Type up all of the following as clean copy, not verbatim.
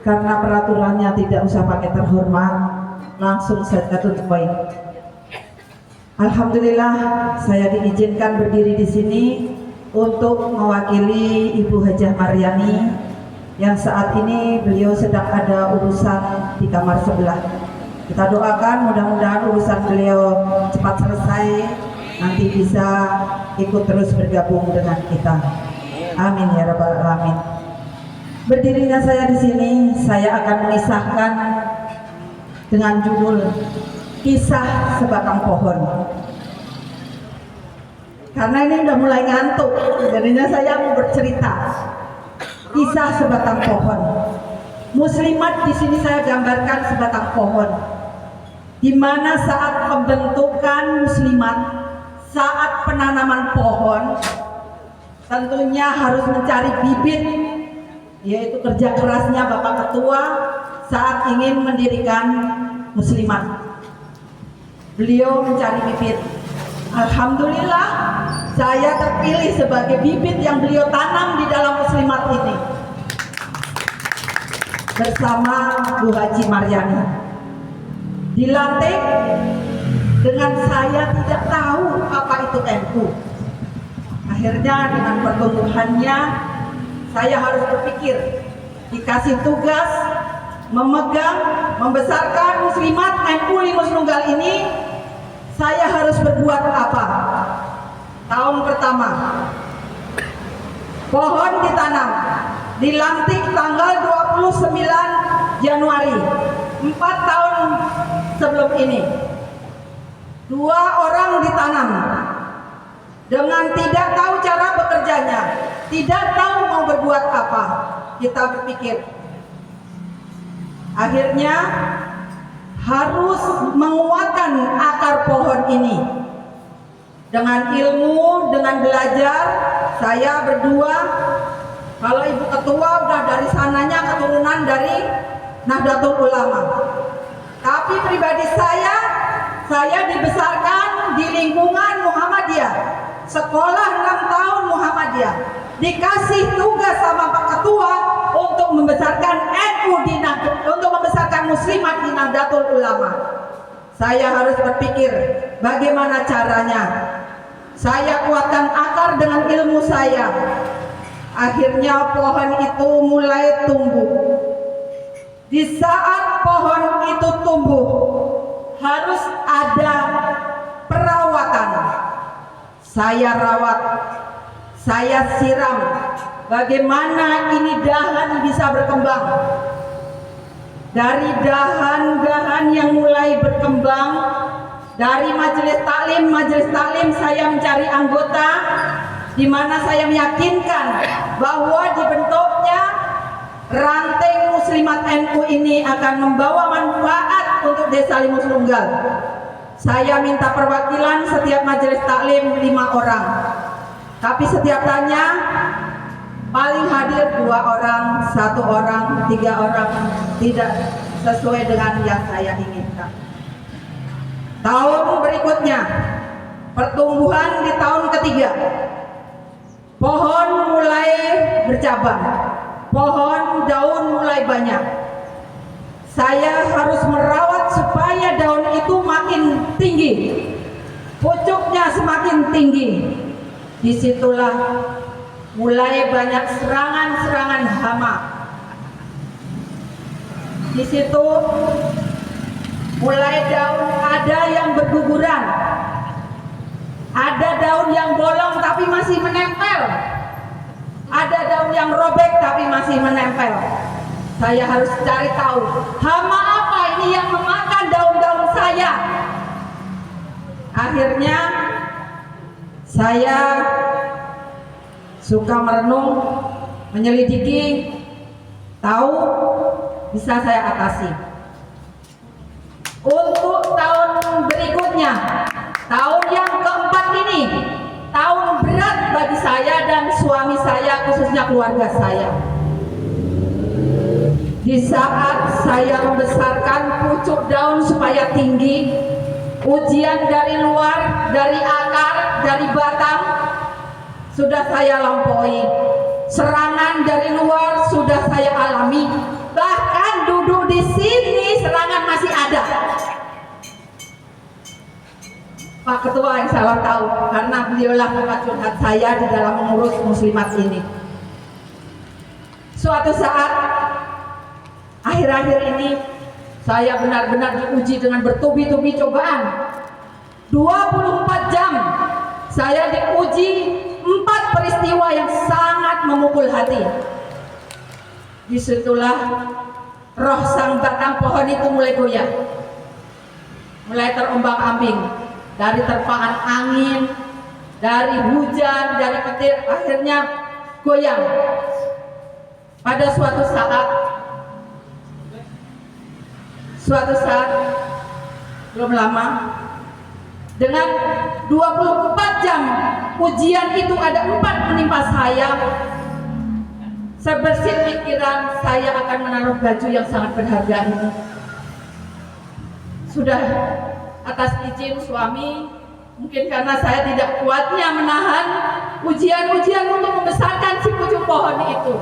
Karena peraturannya tidak usah pakai terhormat, langsung saja to the point. Alhamdulillah saya diizinkan berdiri di sini untuk mewakili Ibu Hajah Maryani yang saat ini beliau sedang ada urusan di kamar sebelah. Kita doakan mudah-mudahan urusan beliau cepat selesai, nanti bisa ikut terus bergabung dengan kita. Amin ya rabbal alamin. Berdirinya saya di sini, saya akan mengisahkan dengan judul Kisah Sebatang Pohon. Karena ini udah mulai ngantuk, jadinya saya mau bercerita. Kisah sebatang pohon. Muslimat di sini saya gambarkan sebatang pohon, di mana saat pembentukan muslimat, saat penanaman pohon, tentunya harus mencari bibit, yaitu kerja kerasnya Bapak Ketua saat ingin mendirikan muslimat. Beliau mencari bibit. Alhamdulillah saya terpilih sebagai bibit yang beliau tanam di dalam muslimat ini bersama Bu Haji Maryani. Dilantik dengan saya tidak tahu apa itu NU. Akhirnya dengan pertumbuhannya saya harus berpikir, dikasih tugas memegang, membesarkan muslimat NU Limus Nunggal ini, saya harus berbuat apa? Tahun pertama, pohon ditanam, dilantik tanggal 29 Januari, 4 tahun sebelum ini. 2 orang ditanam dengan tidak tahu cara bekerjanya, tidak tahu mau berbuat apa. Kita berpikir, akhirnya harus menguatkan akar pohon ini dengan ilmu, dengan belajar. Saya berdua, kalau Ibu Ketua udah dari sananya keturunan dari Nahdlatul Ulama, tapi pribadi saya dibesarkan di lingkungan Muhammadiyah, sekolah 6 tahun Muhammadiyah, dikasih tugas sama Pak Ketua untuk membesarkan NU untuk membesarkan muslimat di Nahdlatul Ulama. Saya harus berpikir bagaimana caranya. Saya kuatkan akar dengan ilmu saya. Akhirnya pohon itu mulai tumbuh. Di saat pohon itu tumbuh, harus ada perawatan. Saya rawat, saya siram. Bagaimana ini dahan bisa berkembang. Dari dahan-dahan yang mulai berkembang, dari majelis taklim saya mencari anggota, di mana saya meyakinkan bahwa dibentuknya ranting muslimat NU ini akan membawa manfaat untuk Desa Limus Nunggal. Saya minta perwakilan setiap majelis taklim 5 orang, tapi setiap tanya paling hadir 2 orang, 1 orang, 3 orang, tidak sesuai dengan yang saya inginkan. Tahun berikutnya, pertumbuhan di tahun ketiga, pohon mulai bercabang, pohon daun mulai banyak. Saya harus merawat supaya daun itu makin tinggi, pucuknya semakin tinggi. Disitulah mulai banyak serangan-serangan hama. Di situ mulai daun ada yang berguguran, ada daun yang bolong tapi masih menempel, ada daun yang robek tapi masih menempel. Saya harus cari tahu hama apa ini yang memakan daun-daun saya. Akhirnya saya suka merenung, menyelidiki, tahu bisa saya atasi. Untuk tahun berikutnya, tahun yang keempat ini, tahun berat bagi saya dan suami saya, khususnya keluarga saya. Di saat saya membesarkan pucuk daun supaya tinggi, ujian dari luar, dari akar, dari batang, sudah saya lampaui. Serangan dari luar sudah saya alami. Bahkan Pak Ketua yang salah tahu, karena beliaulah tempat curhat saya di dalam mengurus muslimat ini. Suatu saat akhir-akhir ini saya benar-benar diuji dengan bertubi-tubi cobaan. 24 jam saya diuji 4 peristiwa yang sangat memukul hati. Disitulah roh sang batang pohon itu mulai goyah, mulai terombang-ambing, dari terpaan angin, dari hujan, dari petir, akhirnya goyang. Pada suatu saat belum lama, dengan 24 jam ujian itu ada 4 menimpa saya bersit pikiran saya akan menaruh baju yang sangat berharga ini. Sudah atas izin suami, mungkin karena saya tidak kuatnya menahan ujian-ujian untuk membesarkan si pucuk pohon itu,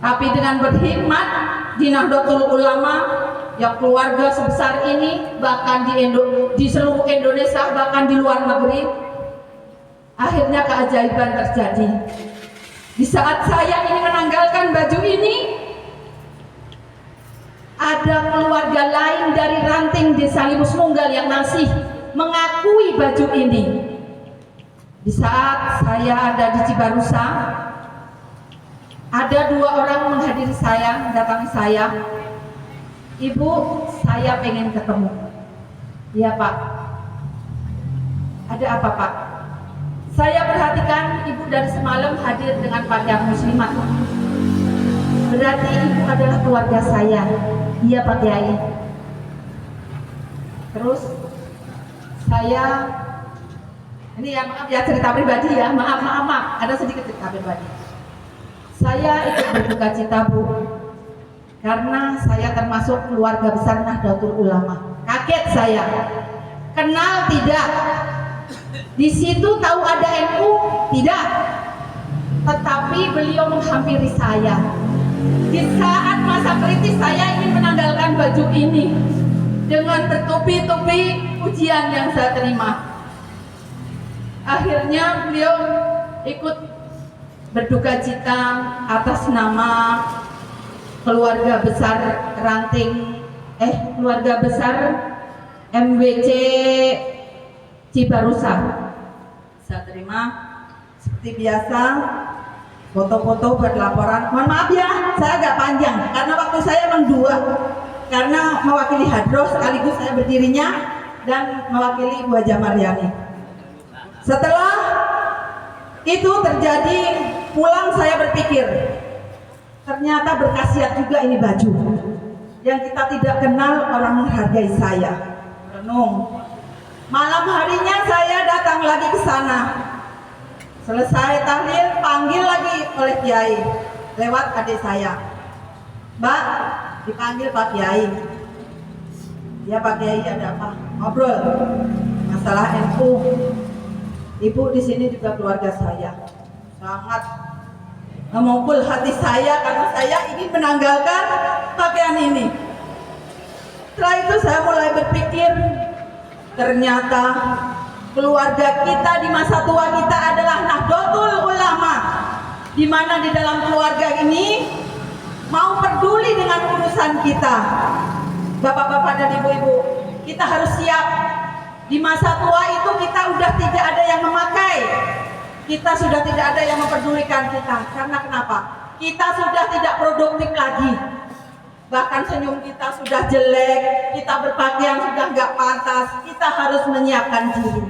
tapi dengan berhikmat di Nahdlatul Ulama yang keluarga sebesar ini, bahkan di seluruh Indonesia, bahkan di luar negeri, akhirnya keajaiban terjadi. Di saat saya ini menanggalkan baju ini, ada keluarga lain dari ranting Desa Limus Nunggal yang masih mengakui baju ini. Di saat saya ada di Cibarusa, ada 2 orang menghadiri saya, mendatangi saya. Ibu, saya pengen ketemu. Iya Pak. Ada apa Pak? Saya perhatikan ibu dari semalam hadir dengan pakaian muslimat. Berarti ibu adalah keluarga saya. Iya Pak Kiai. Terus saya, ini ya maaf ya cerita pribadi ya, maaf, ada sedikit cerita pribadi. Saya ikut berduka cita Bu, karena saya termasuk keluarga besar Nahdlatul Ulama. Kaget saya, kenal tidak? Di situ tahu ada NU tidak? Tetapi beliau menghampiri saya. Di saat masa kritis saya ingin menanggalkan baju ini dengan bertubi-tubi ujian yang saya terima. Akhirnya beliau ikut berduka cita atas nama keluarga besar keluarga besar MWC Cibarusa. Saya terima seperti biasa, foto-foto buat laporan. Mohon maaf ya, saya agak panjang karena waktu saya memang 2, karena mewakili hadroh sekaligus saya berdirinya dan mewakili Bu Haja Maryani. Setelah itu terjadi, pulang saya berpikir, ternyata berkhasiat juga ini baju. Yang kita tidak kenal orang menghargai saya. Renung. Malam harinya saya datang lagi ke sana. Selesai tahlil, panggil lagi oleh Kiai lewat adik saya. Mbak, dipanggil Pak Kiai. Ya Pak Kiai, ada apa? Ngobrol masalah NU. Ibu di sini juga keluarga saya. Sangat memukul hati saya karena saya ingin menanggalkan pakaian ini. Setelah itu saya mulai berpikir, ternyata keluarga kita di masa tua kita adalah Nahdlatul Ulama, di mana di dalam keluarga ini mau peduli dengan urusan kita. Bapak-bapak dan ibu-ibu, kita harus siap. Di masa tua itu kita sudah tidak ada yang memakai, kita sudah tidak ada yang mempedulikan kita. Karena kenapa? Kita sudah tidak produktif lagi. Bahkan senyum kita sudah jelek, kita berpakaian sudah nggak pantas. Kita harus menyiapkan diri.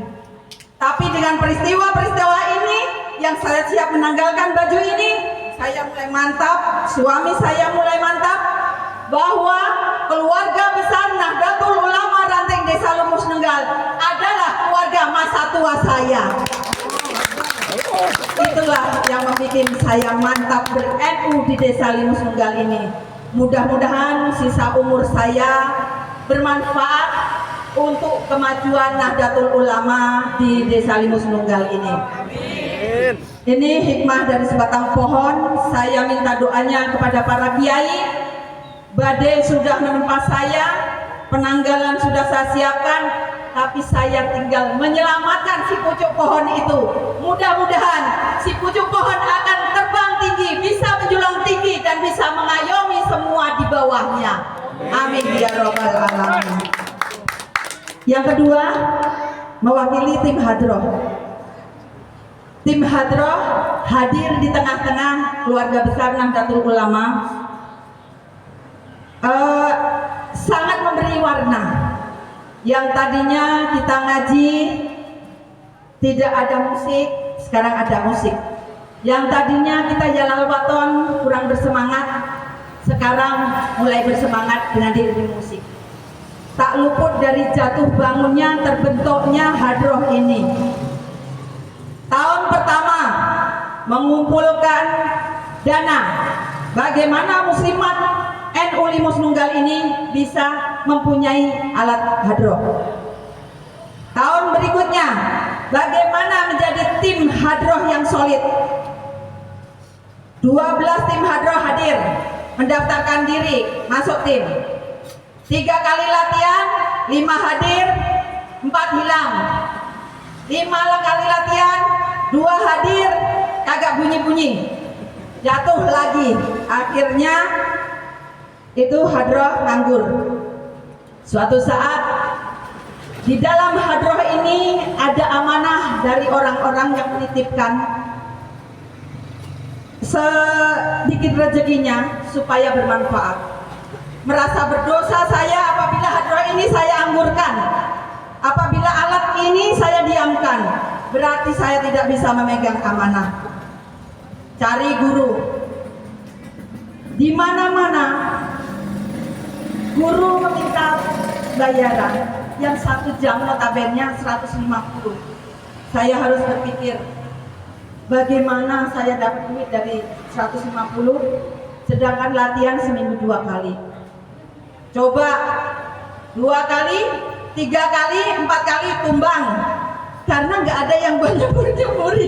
Tapi dengan peristiwa-peristiwa ini, yang saya siap menanggalkan baju ini, saya mulai mantap, suami saya mulai mantap, bahwa keluarga besar Nahdlatul Ulama Ranting Desa Limus Nunggal adalah keluarga masa tua saya. Itulah yang membuat saya mantap ber-NU di Desa Limus Nunggal ini. Mudah-mudahan sisa umur saya bermanfaat untuk kemajuan Nahdlatul Ulama di Desa Limus Nunggal ini. Amin. Ini hikmah dari sebatang pohon. Saya minta doanya kepada para kiai. Badai sudah menempa saya, penanggalan sudah saya siapkan, tapi saya tinggal menyelamatkan si pucuk pohon itu. Mudah-mudahan si pucuk pohon akan terbang tinggi, bisa menjulang tinggi, dan bisa mengayomi semua di bawahnya. Amin ya robbal alamin. Yang kedua, mewakili tim hadroh. Tim hadroh hadir di tengah-tengah keluarga besar Nahdlatul Ulama. Sangat memberi warna. Yang tadinya kita ngaji tidak ada musik, sekarang ada musik. Yang tadinya kita jalal waton kurang bersemangat, sekarang mulai bersemangat dengan diiringi musik. Tak luput dari jatuh bangunnya terbentuknya hadroh ini. Tahun pertama mengumpulkan dana bagaimana muslimat NU Limus Nunggal ini bisa mempunyai alat hadroh. Tahun berikutnya bagaimana menjadi tim hadroh yang solid. 12 tim hadroh hadir mendaftarkan diri masuk tim. 3 kali latihan, 5 hadir, 4 hilang. 5 kali latihan, 2 hadir, kagak bunyi-bunyi. Jatuh lagi. Akhirnya itu hadroh nganggur. Suatu saat di dalam hadroh ini ada amanah dari orang-orang yang menitipkan sedikit rezekinya supaya bermanfaat. Merasa berdosa saya apabila hadroh ini saya anggurkan, apabila alat ini saya diamkan, berarti saya tidak bisa memegang amanah. Cari guru. Di mana-mana guru meminta bayaran yang 1 jam notabene 150. Saya harus berpikir, bagaimana saya dapat duit dari 150 sedangkan latihan seminggu 2 kali. Coba 2 kali, 3 kali, 4 kali tumbang karena nggak ada yang buat nyebur-nyeburi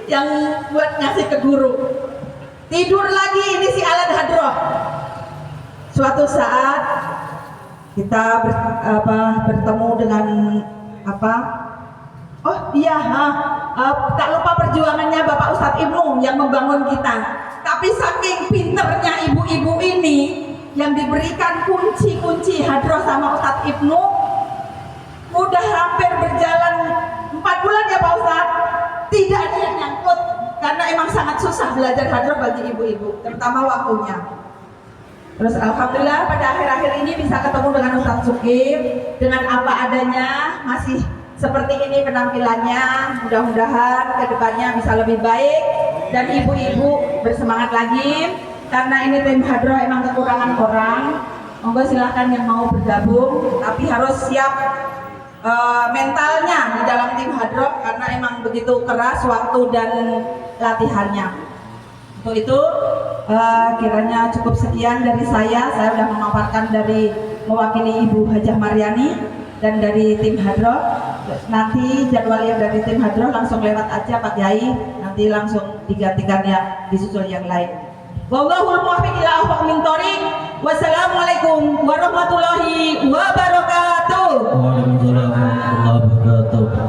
yang buat ngasih ke guru. Tidur lagi ini si alat hadroh. Suatu saat kita bertemu dengan tak lupa perjuangannya Bapak Ustadz Ibnu yang membangun kita. Tapi saking pinternya ibu-ibu ini yang diberikan kunci-kunci hadroh sama Ustadz Ibnu, udah hampir berjalan 4 bulan ya Pak Ustadz, tidak ada yang nyangkut karena emang sangat susah belajar hadroh bagi ibu-ibu, terutama waktunya. Terus alhamdulillah pada akhir-akhir ini bisa ketemu dengan Ustadz Sukib dengan apa adanya, masih seperti ini penampilannya. Mudah-mudahan kedepannya bisa lebih baik dan ibu-ibu bersemangat lagi. Karena ini tim hadroh emang kekurangan orang, monggo silahkan yang mau bergabung, tapi harus siap mentalnya di dalam tim hadroh karena emang begitu keras waktu dan latihannya. Untuk itu kiranya cukup sekian dari saya sudah memaparkan dari mewakili Ibu Hajah Maryani dan dari tim hadroh. Nanti jadwal yang dari tim hadroh langsung lewat aja Pak Yai, nanti langsung digantikan ya, disusul yang lain. Wallahul muwaffiq ila aqwamit thoriq. Wassalamualaikum warahmatullahi wabarakatuh. Waalaikumsalam warahmatullahi wabarakatuh.